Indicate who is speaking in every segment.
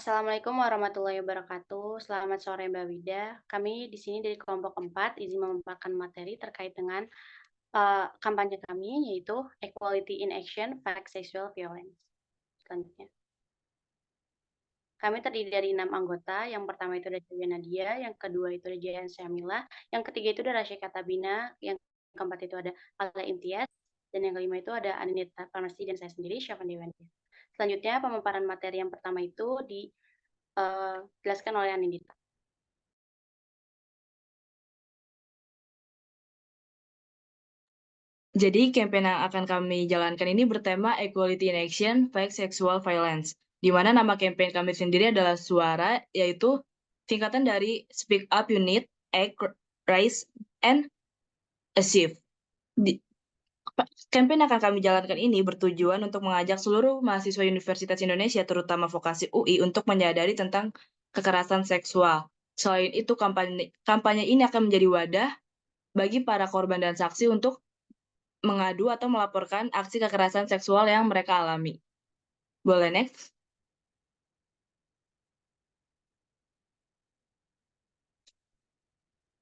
Speaker 1: Assalamualaikum warahmatullahi wabarakatuh. Selamat sore Mbak Wida. Kami di sini dari kelompok 4 izin memaparkan materi terkait dengan kampanye kami yaitu Equality in Action Fight Sexual Violence. Selanjutnya. Kami terdiri dari 6 anggota. Yang pertama itu ada Dewi Nadia, yang kedua itu ada Jayan Syamila, yang ketiga itu ada Rasya Katabina, yang keempat itu ada Ala Imtiaz, dan yang kelima itu ada Aninita Farmasi dan saya sendiri Syafan Dewanti. Selanjutnya pemaparan materi yang pertama itu dijelaskan oleh Anindita.
Speaker 2: Jadi, campaign yang akan kami jalankan ini bertema Equality in Action, Fight Sexual Violence, di mana nama campaign kami sendiri adalah Suara, yaitu singkatan dari Speak Up Unit, Act, Rise, and Achieve. Campaign yang akan kami jalankan ini bertujuan untuk mengajak seluruh mahasiswa Universitas Indonesia, terutama vokasi UI, untuk menyadari tentang kekerasan seksual. Selain itu, kampanye ini akan menjadi wadah bagi para korban dan saksi untuk mengadu atau melaporkan aksi kekerasan seksual yang mereka alami. Boleh next?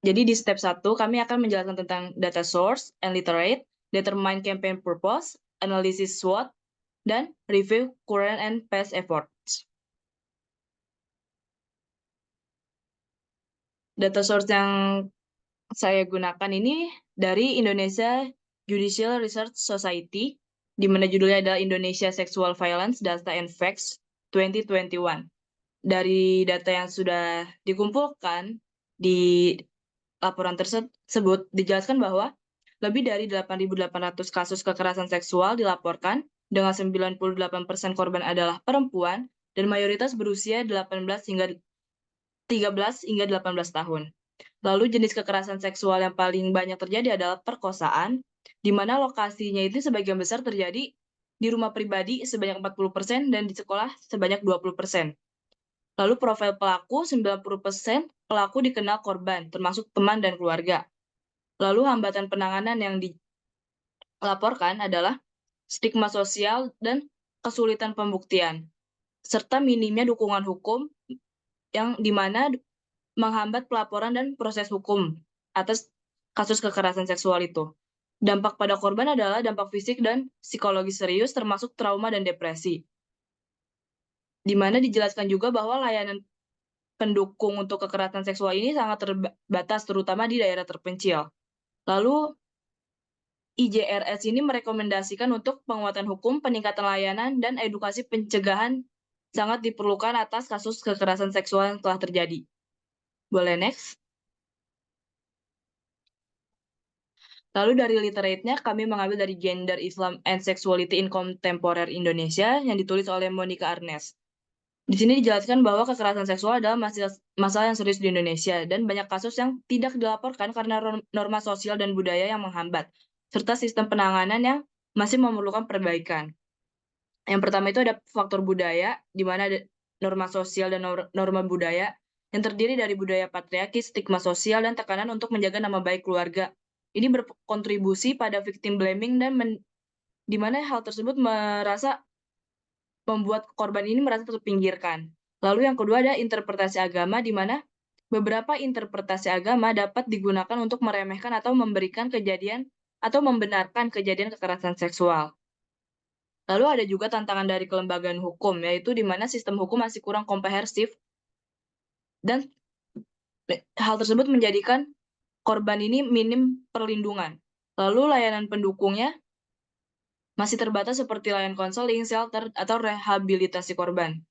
Speaker 2: Jadi di step 1, kami akan menjelaskan tentang data source and literate, determine campaign purpose, analysis SWOT, dan review current and past efforts. Data source yang saya gunakan ini dari Indonesia Judicial Research Society, di mana judulnya adalah Indonesia Sexual Violence Data and Facts 2021. Dari data yang sudah dikumpulkan di laporan tersebut dijelaskan bahwa lebih dari 8.800 kasus kekerasan seksual dilaporkan, dengan 98% korban adalah perempuan dan mayoritas berusia 13 hingga 18 tahun. Lalu jenis kekerasan seksual yang paling banyak terjadi adalah perkosaan, di mana lokasinya itu sebagian besar terjadi di rumah pribadi sebanyak 40% dan di sekolah sebanyak 20%. Lalu profil pelaku, 90% pelaku dikenal korban, termasuk teman dan keluarga. Lalu hambatan penanganan yang dilaporkan adalah stigma sosial dan kesulitan pembuktian, serta minimnya dukungan hukum yang dimana menghambat pelaporan dan proses hukum atas kasus kekerasan seksual itu. Dampak pada korban adalah dampak fisik dan psikologis serius, termasuk trauma dan depresi. Di mana dijelaskan juga bahwa layanan pendukung untuk kekerasan seksual ini sangat terbatas, terutama di daerah terpencil. Lalu, IJRS ini merekomendasikan untuk penguatan hukum, peningkatan layanan, dan edukasi pencegahan sangat diperlukan atas kasus kekerasan seksual yang telah terjadi. Boleh next? Lalu dari literate-nya, kami mengambil dari Gender, Islam, and Sexuality in Contemporary Indonesia yang ditulis oleh Monica Arnes. Di sini dijelaskan bahwa kekerasan seksual adalah masalah yang serius di Indonesia, dan banyak kasus yang tidak dilaporkan karena norma sosial dan budaya yang menghambat, serta sistem penanganan yang masih memerlukan perbaikan. Yang pertama itu ada faktor budaya, di mana ada norma sosial dan norma budaya yang terdiri dari budaya patriarki, stigma sosial, dan tekanan untuk menjaga nama baik keluarga. Ini berkontribusi pada victim blaming dan di mana hal tersebut membuat korban ini merasa terpinggirkan. Lalu yang kedua ada interpretasi agama, di mana beberapa interpretasi agama dapat digunakan untuk meremehkan atau memberikan kejadian atau membenarkan kejadian kekerasan seksual. Lalu ada juga tantangan dari kelembagaan hukum, yaitu di mana sistem hukum masih kurang komprehensif, dan hal tersebut menjadikan korban ini minim perlindungan. Lalu layanan pendukungnya masih terbatas seperti layanan konseling, shelter, atau rehabilitasi korban.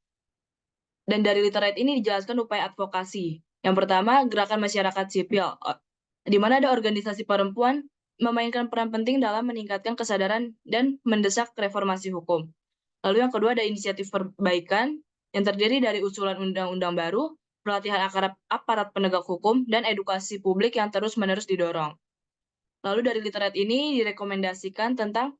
Speaker 2: Dan dari literate ini dijelaskan upaya advokasi. Yang pertama, gerakan masyarakat sipil, di mana ada organisasi perempuan memainkan peran penting dalam meningkatkan kesadaran dan mendesak reformasi hukum. Lalu yang kedua ada inisiatif perbaikan yang terdiri dari usulan undang-undang baru, pelatihan aparat penegak hukum, dan edukasi publik yang terus-menerus didorong. Lalu dari literate ini direkomendasikan tentang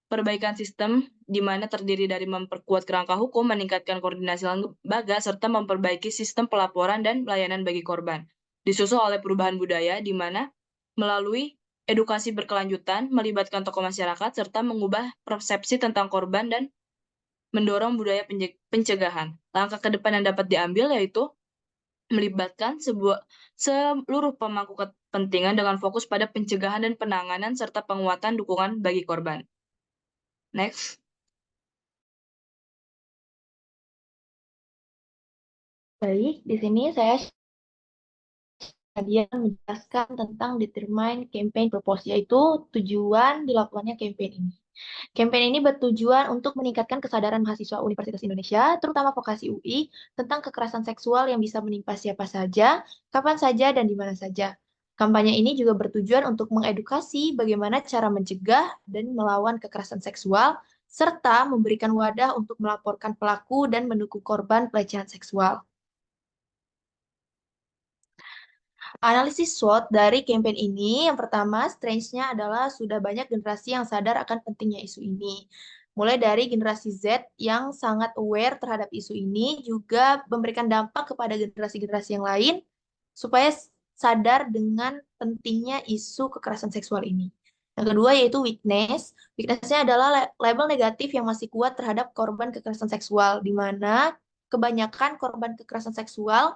Speaker 2: perbaikan sistem, di mana terdiri dari memperkuat kerangka hukum, meningkatkan koordinasi lembaga, serta memperbaiki sistem pelaporan dan pelayanan bagi korban. Disusul oleh perubahan budaya, di mana melalui edukasi berkelanjutan, melibatkan tokoh masyarakat, serta mengubah persepsi tentang korban dan mendorong budaya pencegahan. Langkah ke depan yang dapat diambil yaitu melibatkan seluruh pemangku kepentingan dengan fokus pada pencegahan dan penanganan serta penguatan dukungan bagi korban. Next.
Speaker 3: Baik, di sini saya Nadia menjelaskan tentang determine campaign purpose, yaitu tujuan dilakukannya campaign ini. Campaign ini bertujuan untuk meningkatkan kesadaran mahasiswa Universitas Indonesia, terutama vokasi UI, tentang kekerasan seksual yang bisa menimpa siapa saja, kapan saja, dan di mana saja. Kampanye ini juga bertujuan untuk mengedukasi bagaimana cara mencegah dan melawan kekerasan seksual, serta memberikan wadah untuk melaporkan pelaku dan mendukung korban pelecehan seksual. Analisis SWOT dari campaign ini, yang pertama, strengths-nya adalah sudah banyak generasi yang sadar akan pentingnya isu ini. Mulai dari generasi Z yang sangat aware terhadap isu ini, juga memberikan dampak kepada generasi-generasi yang lain, supaya sadar dengan pentingnya isu kekerasan seksual ini. Yang kedua yaitu weakness. Weakness-nya adalah label negatif yang masih kuat terhadap korban kekerasan seksual, di mana kebanyakan korban kekerasan seksual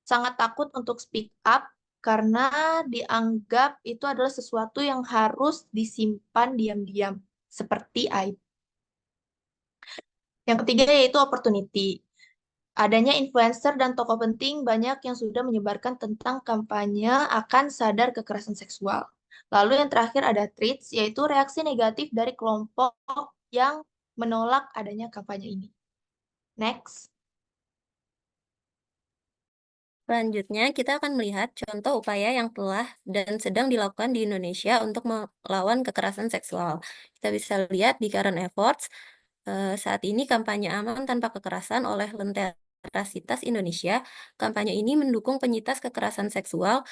Speaker 3: sangat takut untuk speak up karena dianggap itu adalah sesuatu yang harus disimpan diam-diam, seperti aib. Yang ketiga yaitu opportunity. Adanya influencer dan tokoh penting banyak yang sudah menyebarkan tentang kampanye akan sadar kekerasan seksual. Lalu yang terakhir ada threats, yaitu reaksi negatif dari kelompok yang menolak adanya kampanye ini. Next.
Speaker 4: Selanjutnya, kita akan melihat contoh upaya yang telah dan sedang dilakukan di Indonesia untuk melawan kekerasan seksual. Kita bisa lihat di current efforts, saat ini kampanye aman tanpa kekerasan oleh Lentera Sitas Indonesia. Kampanye ini mendukung penyintas kekerasan seksual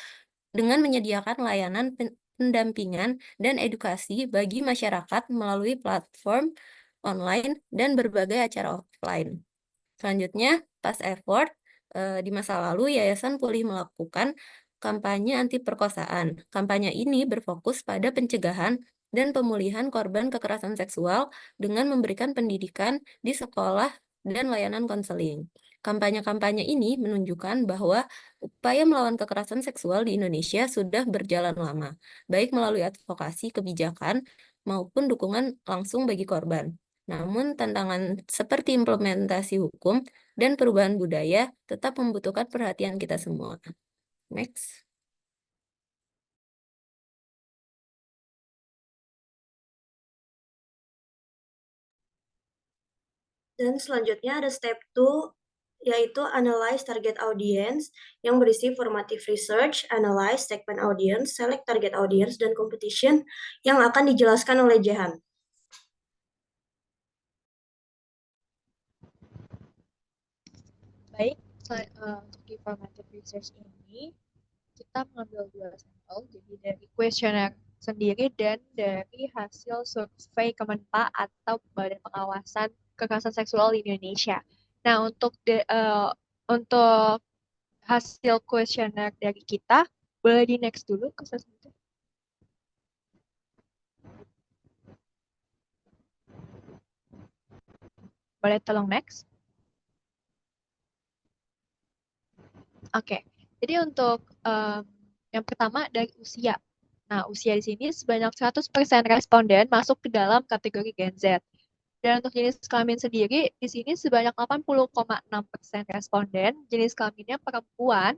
Speaker 4: dengan menyediakan layanan pendampingan dan edukasi bagi masyarakat melalui platform online dan berbagai acara offline. Selanjutnya, pas effort, di masa lalu Yayasan Pulih melakukan kampanye anti perkosaan. Kampanye ini berfokus pada pencegahan dan pemulihan korban kekerasan seksual dengan memberikan pendidikan di sekolah dan layanan konseling. Kampanye-kampanye ini menunjukkan bahwa upaya melawan kekerasan seksual di Indonesia sudah berjalan lama, baik melalui advokasi kebijakan maupun dukungan langsung bagi korban. Namun, tantangan seperti implementasi hukum dan perubahan budaya tetap membutuhkan perhatian kita semua. Next.
Speaker 5: Dan selanjutnya ada step 2, yaitu analyze target audience yang berisi formative research, analyze segment audience, select target audience, dan competition yang akan dijelaskan oleh Jehan.
Speaker 6: Baik, untuk di formative research ini, kita mengambil 2 sampel, jadi dari kuesioner sendiri dan dari hasil survei Kemenpa atau Badan Pengawasan Kekerasan Seksual di Indonesia. Nah, untuk hasil kuesioner dari kita, boleh di next dulu ke selanjutnya. Boleh tolong next. Oke, jadi untuk yang pertama dari usia. Nah, usia di sini sebanyak 100% responden masuk ke dalam kategori Gen Z. Dan untuk jenis kelamin sendiri, di sini sebanyak 80,6% responden jenis kelaminnya perempuan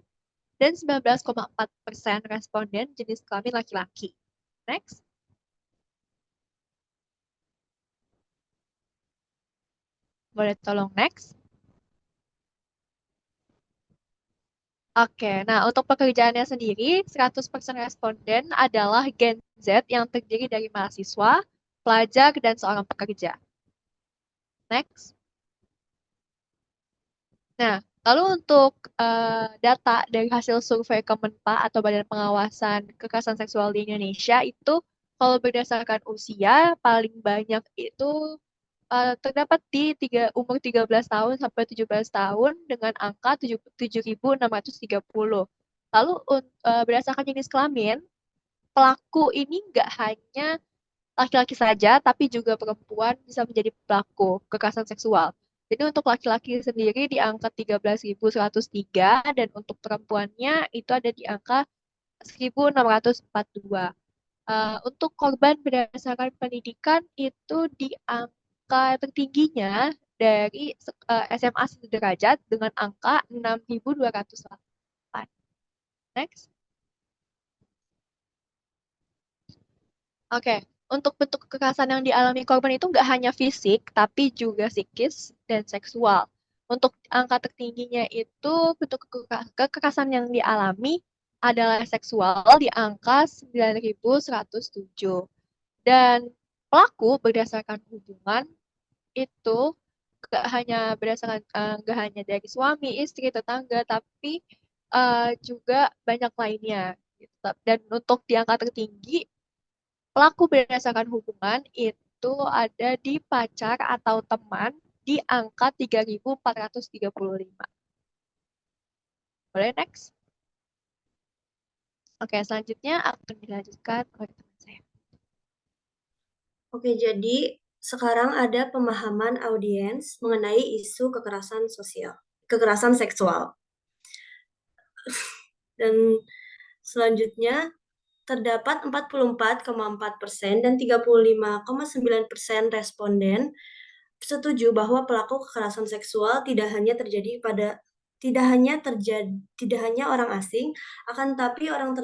Speaker 6: dan 19,4% responden jenis kelamin laki-laki. Next. Boleh tolong next. Oke, nah untuk pekerjaannya sendiri, 100% responden adalah Gen Z yang terdiri dari mahasiswa, pelajar, dan seorang pekerja. Next. Nah, lalu untuk data dari hasil survei Kemenpa atau Badan Pengawasan Kekerasan Seksual di Indonesia itu, kalau berdasarkan usia, paling banyak itu terdapat di umur 13 tahun sampai 17 tahun dengan angka 7.630. Lalu berdasarkan jenis kelamin, pelaku ini nggak hanya laki-laki saja, tapi juga perempuan bisa menjadi pelaku kekerasan seksual. Jadi untuk laki-laki sendiri di angka 13.103 dan untuk perempuannya itu ada di angka 1.642. Untuk korban berdasarkan pendidikan itu di angka tertingginya dari SMA sederajat dengan angka 6.208. Next. Oke, untuk bentuk kekerasan yang dialami korban itu nggak hanya fisik, tapi juga psikis dan seksual. Untuk angka tertingginya itu bentuk kekerasan yang dialami adalah seksual di angka 9.107. Dan pelaku berdasarkan hubungan itu nggak hanya dari suami, istri, tetangga, tapi juga banyak lainnya. Gitu. Dan untuk di angka tertinggi pelaku berdasarkan hubungan itu ada di pacar atau teman di angka 3.435. Boleh next? Oke, selanjutnya akan dilanjutkan oleh teman saya.
Speaker 5: Oke, jadi sekarang ada pemahaman audiens mengenai isu kekerasan seksual. Dan selanjutnya terdapat 44,4% dan 35,9% responden setuju bahwa pelaku kekerasan seksual tidak hanya orang asing, akan tapi orang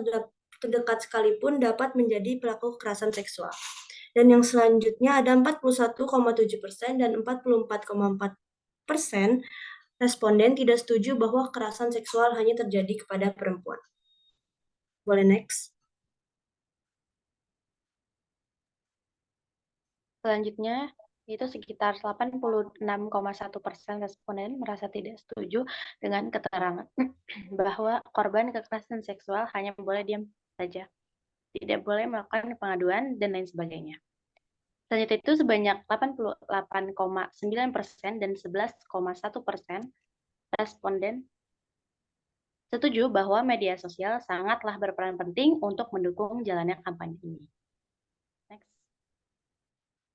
Speaker 5: terdekat sekalipun dapat menjadi pelaku kekerasan seksual. Dan yang selanjutnya ada 41,7% dan 44,4% responden tidak setuju bahwa kekerasan seksual hanya terjadi kepada perempuan. Boleh next?
Speaker 1: Selanjutnya, itu sekitar 86,1% responden merasa tidak setuju dengan keterangan bahwa korban kekerasan seksual hanya boleh diam saja, tidak boleh melakukan pengaduan, dan lain sebagainya. Selanjutnya itu sebanyak 88,9% dan 11,1% responden setuju bahwa media sosial sangatlah berperan penting untuk mendukung jalannya kampanye ini. Next.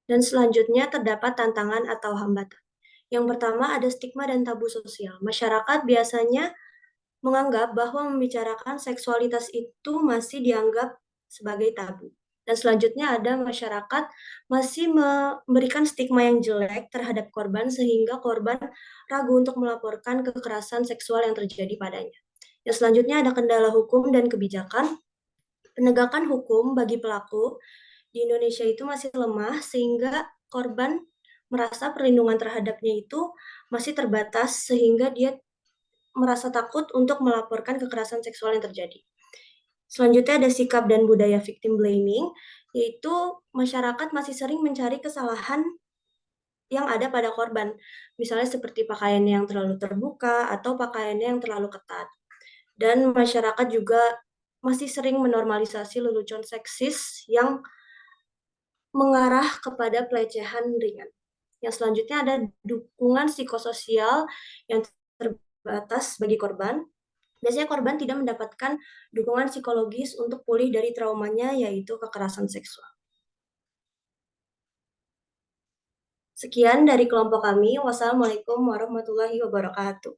Speaker 5: Dan selanjutnya terdapat tantangan atau hambatan. Yang pertama ada stigma dan tabu sosial. Masyarakat biasanya menganggap bahwa membicarakan seksualitas itu masih dianggap sebagai tabu. Dan selanjutnya ada masyarakat masih memberikan stigma yang jelek terhadap korban sehingga korban ragu untuk melaporkan kekerasan seksual yang terjadi padanya. Yang selanjutnya ada kendala hukum dan kebijakan. Penegakan hukum bagi pelaku di Indonesia itu masih lemah sehingga korban merasa perlindungan terhadapnya itu masih terbatas sehingga dia merasa takut untuk melaporkan kekerasan seksual yang terjadi. Selanjutnya ada sikap dan budaya victim blaming, yaitu masyarakat masih sering mencari kesalahan yang ada pada korban, misalnya seperti pakaiannya yang terlalu terbuka atau pakaiannya yang terlalu ketat. Dan masyarakat juga masih sering menormalisasi lelucon seksis yang mengarah kepada pelecehan ringan. Yang selanjutnya ada dukungan psikososial yang terbatas bagi korban. Biasanya korban tidak mendapatkan dukungan psikologis untuk pulih dari traumanya, yaitu kekerasan seksual. Sekian dari kelompok kami. Wassalamualaikum warahmatullahi wabarakatuh.